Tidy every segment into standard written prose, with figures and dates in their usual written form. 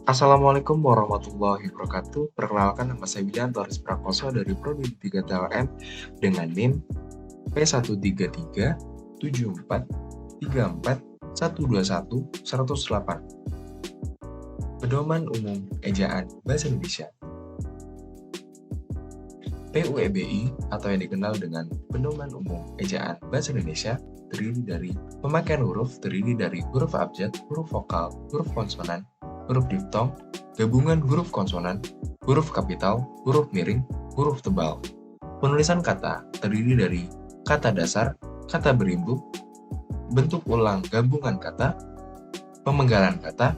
Assalamualaikum warahmatullahi wabarakatuh. Perkenalkan, nama saya Widianto Aris Prakoso dari Prodi 3 TLM dengan NIM P1374343121 Pedoman Umum Ejaan Bahasa Indonesia PUEBI atau yang dikenal dengan Pedoman Umum Ejaan Bahasa Indonesia terdiri dari pemakaian huruf terdiri dari huruf abjad, huruf vokal, huruf konsonan, huruf diftong, gabungan huruf konsonan, huruf kapital, huruf miring, huruf tebal. Penulisan kata terdiri dari kata dasar, kata berimbuk, bentuk ulang gabungan kata, pemenggalan kata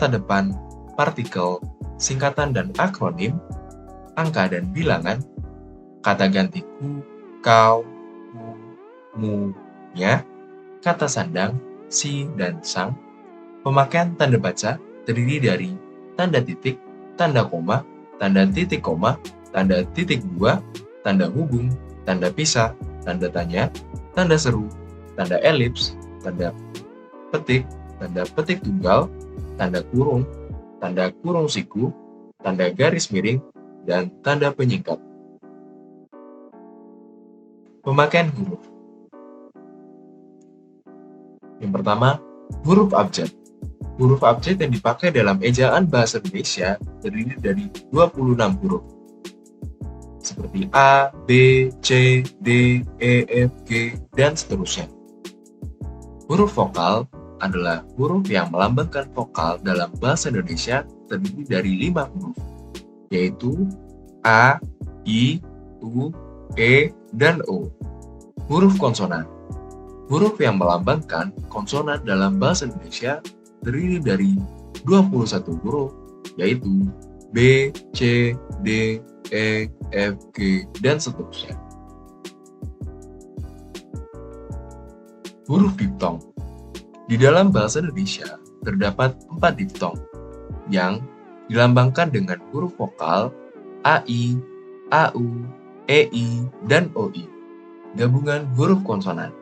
depan, partikel, singkatan dan akronim, angka dan bilangan, kata ganti ku, kau, mu, nya, kata sandang, si, dan sang. Pemakaian tanda baca terdiri dari tanda titik, tanda koma, tanda titik koma, tanda titik dua, tanda hubung, tanda pisah, tanda tanya, tanda seru, tanda elips, tanda petik tunggal, tanda kurung siku, tanda garis miring, dan tanda penyingkat. Pemakaian huruf. Yang pertama, huruf abjad. Huruf abjad yang dipakai dalam ejaan bahasa Indonesia terdiri dari 26 huruf. Seperti A, B, C, D, E, F, G, dan seterusnya. Huruf vokal adalah huruf yang melambangkan vokal dalam bahasa Indonesia terdiri dari 5 huruf, yaitu A, I, U, E, dan O. Huruf konsonan. Huruf yang melambangkan konsonan dalam bahasa Indonesia terdiri dari 21 huruf, yaitu B, C, D, E, F, G, dan seterusnya. Huruf diftong. Di dalam bahasa Indonesia terdapat 4 diftong yang dilambangkan dengan huruf vokal AI, AU, EI, dan OI. Gabungan huruf konsonan.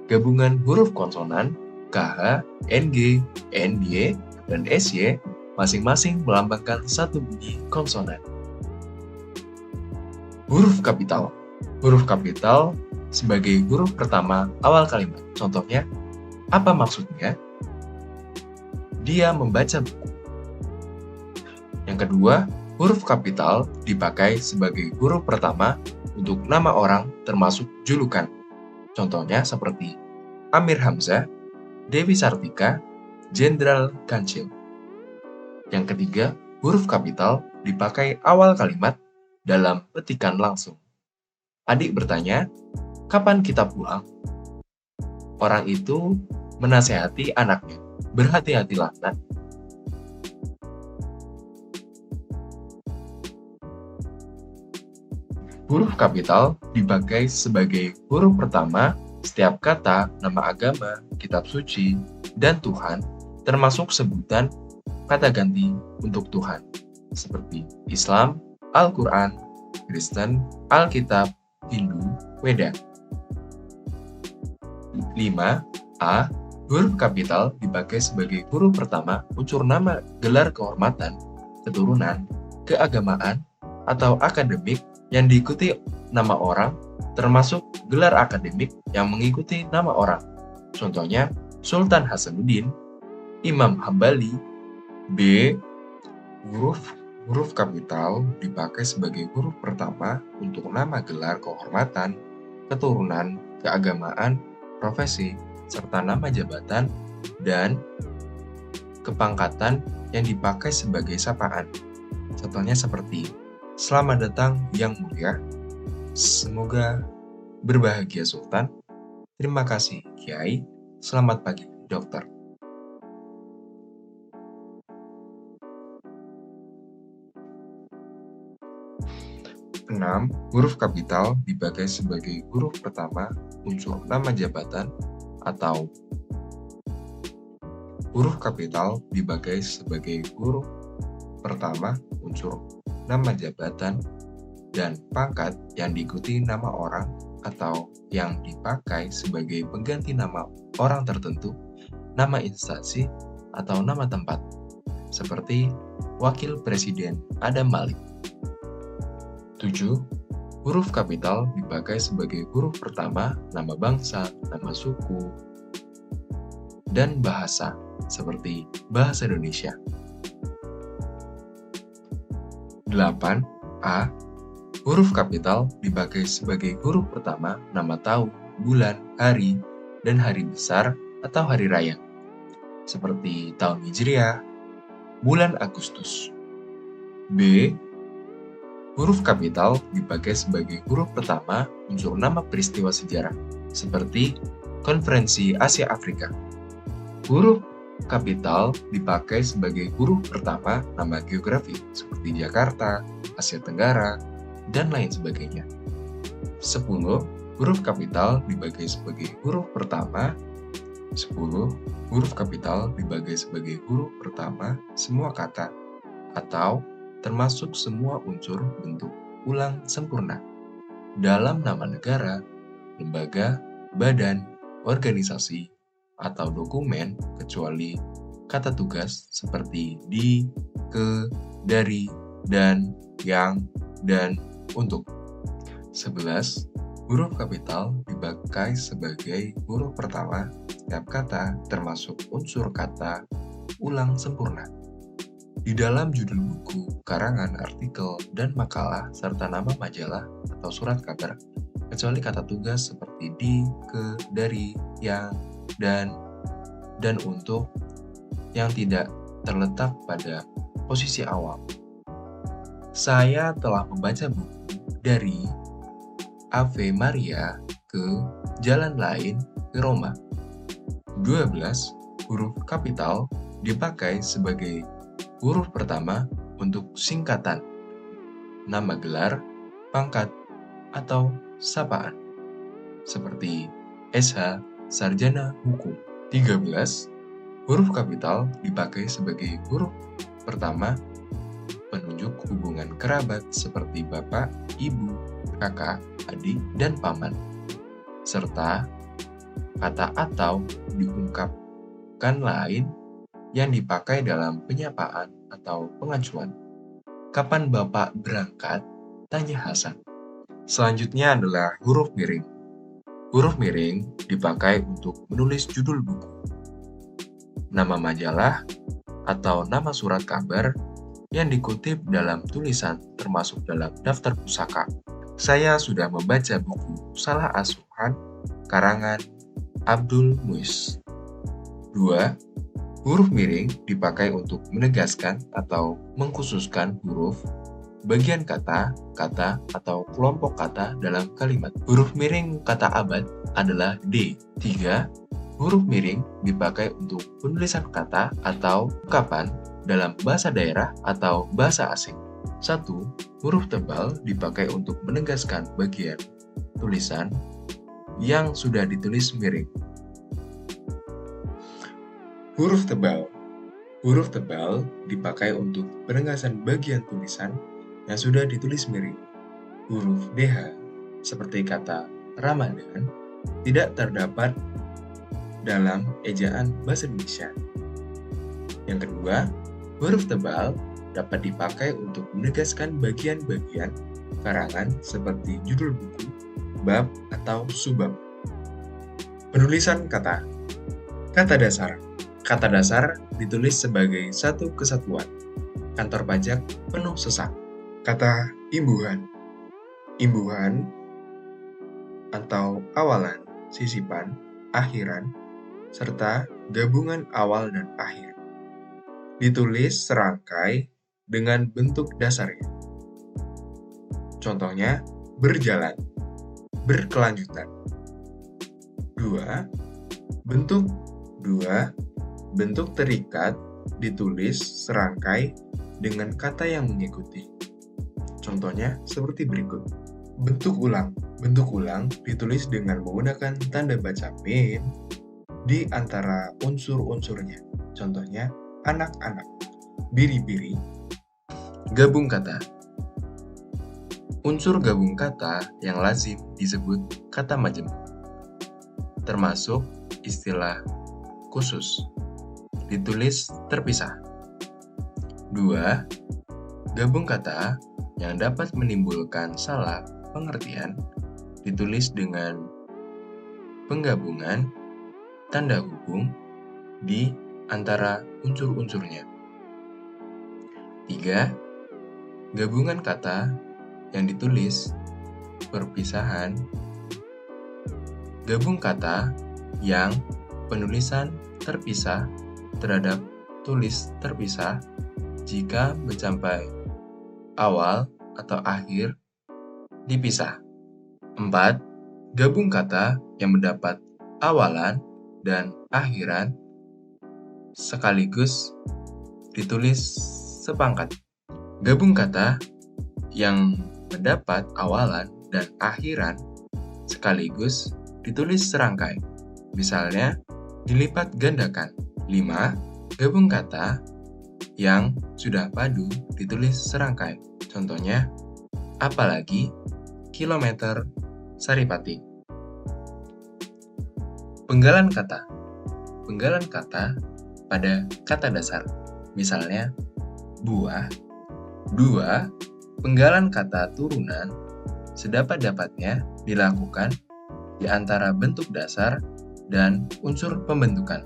Gabungan huruf konsonan KH, NG, NY, dan SY masing-masing melambangkan satu bunyi konsonan. Huruf kapital. Huruf kapital sebagai huruf pertama awal kalimat. Contohnya, apa maksudnya? Dia membaca buku. Yang kedua, huruf kapital dipakai sebagai huruf pertama untuk nama orang termasuk julukan. Contohnya seperti Amir Hamzah, Dewi Sartika, Jenderal Kancil. Yang ketiga, huruf kapital dipakai awal kalimat dalam petikan langsung. Adik bertanya, kapan kita pulang? Orang itu menasehati anaknya, berhati-hatilah nak. Huruf kapital dipakai sebagai huruf pertama setiap kata, nama agama, kitab suci, dan Tuhan, termasuk sebutan kata ganti untuk Tuhan, seperti Islam, Al-Quran, Kristen, Alkitab, Hindu, Weda. 5. A. Huruf kapital dipakai sebagai huruf pertama unsur nama, gelar kehormatan, keturunan, keagamaan, atau akademik yang diikuti nama orang, termasuk gelar akademik yang mengikuti nama orang. Contohnya, Sultan Hasanuddin, Imam Hambali. B. Huruf kapital dipakai sebagai huruf pertama untuk nama, gelar kehormatan, keturunan, keagamaan, profesi, serta nama jabatan dan kepangkatan yang dipakai sebagai sapaan. Contohnya seperti Selamat datang yang mulia, semoga berbahagia Sultan, terima kasih Kiai, selamat pagi Dokter. 6. Huruf kapital dipakai sebagai huruf pertama unsur nama jabatan atau huruf kapital dipakai sebagai huruf pertama unsur nama jabatan dan pangkat yang diikuti nama orang atau yang dipakai sebagai pengganti nama orang tertentu, nama instansi, atau nama tempat, seperti Wakil Presiden Adam Malik. 7. Huruf kapital dipakai sebagai huruf pertama nama bangsa, nama suku, dan bahasa, seperti bahasa Indonesia. 8. A. Huruf kapital dipakai sebagai huruf pertama nama tahun, bulan, hari, dan hari besar atau hari raya, seperti tahun Hijriah, bulan Agustus. B. Huruf kapital dipakai sebagai huruf pertama unsur nama peristiwa sejarah, seperti Konferensi Asia Afrika. Huruf kapital dipakai sebagai huruf pertama nama geografi, seperti Jakarta, Asia Tenggara, dan lain sebagainya. 10. Huruf kapital dipakai sebagai huruf pertama 10. Huruf kapital dipakai sebagai huruf pertama semua kata atau termasuk semua unsur bentuk ulang sempurna dalam nama negara, lembaga, badan, organisasi, atau dokumen kecuali kata tugas seperti di, ke, dari, dan, yang, dan, untuk. 11. Huruf kapital dipakai sebagai huruf pertama setiap kata termasuk unsur kata ulang sempurna di dalam judul buku, karangan, artikel, dan makalah, serta nama majalah atau surat kabar, kecuali kata tugas seperti di, ke, dari, yang, dan untuk yang tidak terletak pada posisi awal. Saya telah membaca buku dari Ave Maria ke Jalan Lain ke Roma. 12. Huruf kapital dipakai sebagai huruf pertama untuk singkatan, nama gelar, pangkat, atau sapaan, seperti SH, Sarjana Hukum. 13. Huruf kapital dipakai sebagai huruf pertama penunjuk hubungan kerabat seperti bapak, ibu, kakak, adik, dan paman, serta kata atau diungkapkan lain yang dipakai dalam penyapaan atau pengacuan. Kapan Bapak berangkat? Tanya Hasan. Selanjutnya adalah huruf miring. Huruf miring dipakai untuk menulis judul buku, nama majalah, atau nama surat kabar yang dikutip dalam tulisan termasuk dalam daftar pusaka. Saya sudah membaca buku Salah Asuhan, karangan Abdul Muiz. 2. Huruf miring dipakai untuk menegaskan atau mengkhususkan huruf, bagian kata, atau kelompok kata dalam kalimat. Huruf miring kata abad adalah D. 3. Huruf miring dipakai untuk penulisan kata atau ungkapan dalam bahasa daerah atau bahasa asing. 1. Huruf tebal dipakai untuk menegaskan bagian tulisan yang sudah ditulis miring. Huruf tebal. Huruf tebal dipakai untuk penegasan bagian tulisan yang sudah ditulis miring. Huruf DH, seperti kata Ramadan, tidak terdapat dalam ejaan bahasa Indonesia. Yang kedua, huruf tebal dapat dipakai untuk menegaskan bagian-bagian karangan seperti judul buku, bab, atau subbab. Penulisan kata. Kata dasar. Kata dasar ditulis sebagai satu kesatuan. Kantor pajak penuh sesak. Kata imbuhan. Imbuhan atau awalan, sisipan, akhiran, serta gabungan awal dan akhir. Ditulis serangkai dengan bentuk dasarnya. Contohnya, berjalan, berkelanjutan. 2. Bentuk terikat ditulis serangkai dengan kata yang mengikuti. Contohnya seperti berikut. Bentuk ulang. Bentuk ulang ditulis dengan menggunakan tanda baca min di antara unsur-unsurnya. Contohnya anak-anak, biri-biri. Gabung kata. Unsur gabung kata yang lazim disebut kata majemuk, termasuk istilah khusus, ditulis terpisah. 2. Gabung kata yang dapat menimbulkan salah pengertian ditulis dengan penggabungan tanda hubung di antara unsur-unsurnya. 3. Gabungan kata yang ditulis perpisahan. Gabung kata yang penulisan terpisah terhadap tulis terpisah jika mencapai awal atau akhir dipisah. 4. Gabung kata yang mendapat awalan dan akhiran sekaligus ditulis sepangkat. Gabung kata yang mendapat awalan dan akhiran sekaligus ditulis serangkai. Misalnya, dilipat gandakan. 5. Gabung kata yang sudah padu ditulis serangkai. Contohnya, apalagi, kilometer, saripati. Penggalan kata. Penggalan kata pada kata dasar. Misalnya, buah. 2. Penggalan kata turunan sedapat-dapatnya dilakukan di antara bentuk dasar dan unsur pembentukan.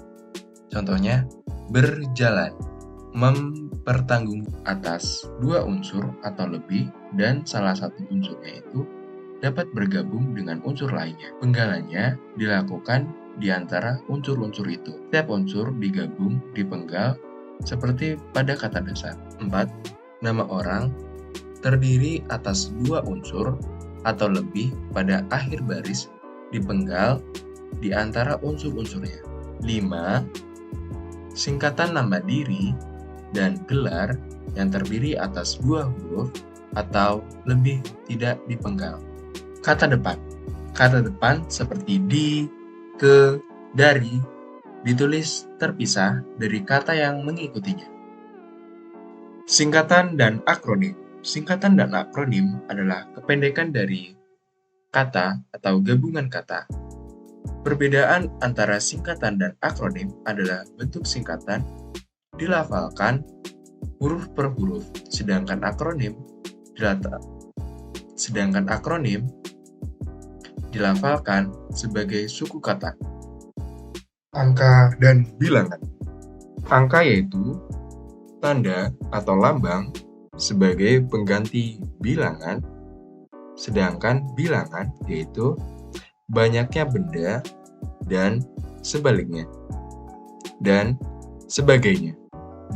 Contohnya, berjalan, mempertanggung atas 2 unsur atau lebih dan salah satu unsurnya itu dapat bergabung dengan unsur lainnya. Penggalannya dilakukan di antara unsur-unsur itu. Setiap unsur digabung, dipenggal, seperti pada kata dasar. 4. Nama orang terdiri atas 2 unsur atau lebih pada akhir baris dipenggal di antara unsur-unsurnya. 5. Singkatan nama diri dan gelar yang terdiri atas 2 huruf atau lebih tidak dipenggal. Kata depan. Kata depan seperti di, ke, dari ditulis terpisah dari kata yang mengikutinya. Singkatan dan akronim. Singkatan dan akronim adalah kependekan dari kata atau gabungan kata. Perbedaan antara singkatan dan akronim adalah bentuk singkatan dilafalkan huruf per huruf, sedangkan akronim dilafalkan sebagai suku kata. Angka dan bilangan. Angka yaitu tanda atau lambang sebagai pengganti bilangan, sedangkan bilangan yaitu banyaknya benda dan sebaliknya, dan sebagainya.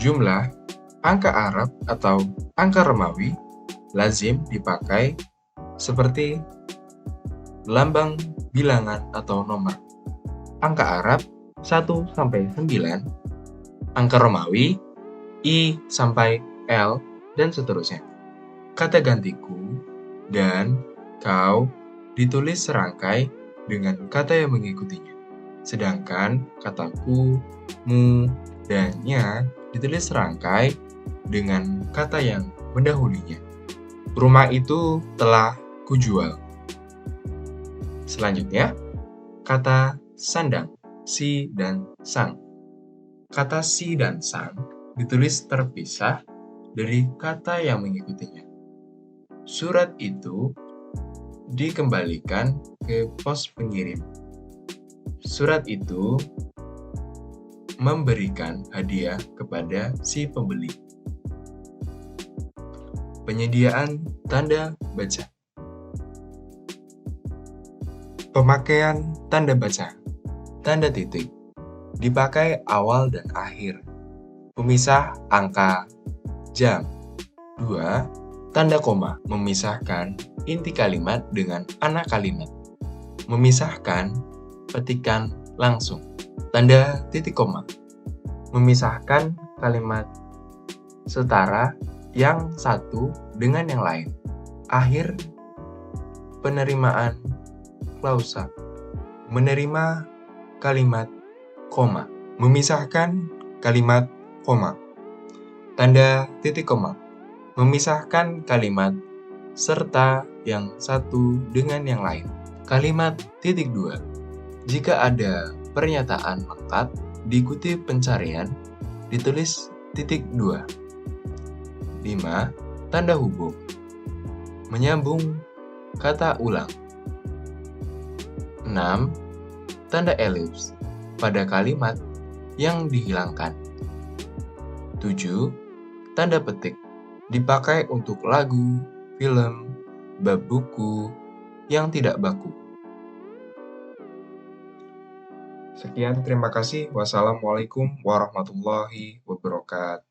Jumlah angka Arab atau angka Romawi lazim dipakai seperti lambang bilangan atau nomor. Angka Arab 1 sampai 9, angka Romawi I sampai L, dan seterusnya. Kata gantiku dan kau ditulis serangkai dengan kata yang mengikutinya. Sedangkan kataku, mu, dan nya ditulis serangkai dengan kata yang mendahulinya. Rumah itu telah kujual. Selanjutnya, kata sandang, si dan sang. Kata si dan sang ditulis terpisah dari kata yang mengikutinya. Surat itu dikembalikan ke pos pengirim. Surat itu memberikan hadiah kepada si pembeli. Penyediaan tanda baca. Pemakaian tanda baca. Tanda titik dipakai awal dan akhir. Pemisah angka jam. 2. Tanda koma memisahkan inti kalimat dengan anak kalimat. Memisahkan petikan langsung. Tanda titik koma memisahkan kalimat setara yang satu dengan yang lain. Akhir penerimaan klausa. Menerima kalimat koma. Memisahkan kalimat koma. Tanda titik koma memisahkan kalimat serta yang satu dengan yang lain. Kalimat titik 2. Jika ada pernyataan lengkap diikuti pencarian, ditulis titik 2. 5. Tanda hubung. Menyambung kata ulang. 6. Tanda elips pada kalimat yang dihilangkan. 7. Tanda petik dipakai untuk lagu, film, bab buku yang tidak baku. Sekian, terima kasih. Wassalamualaikum warahmatullahi wabarakatuh.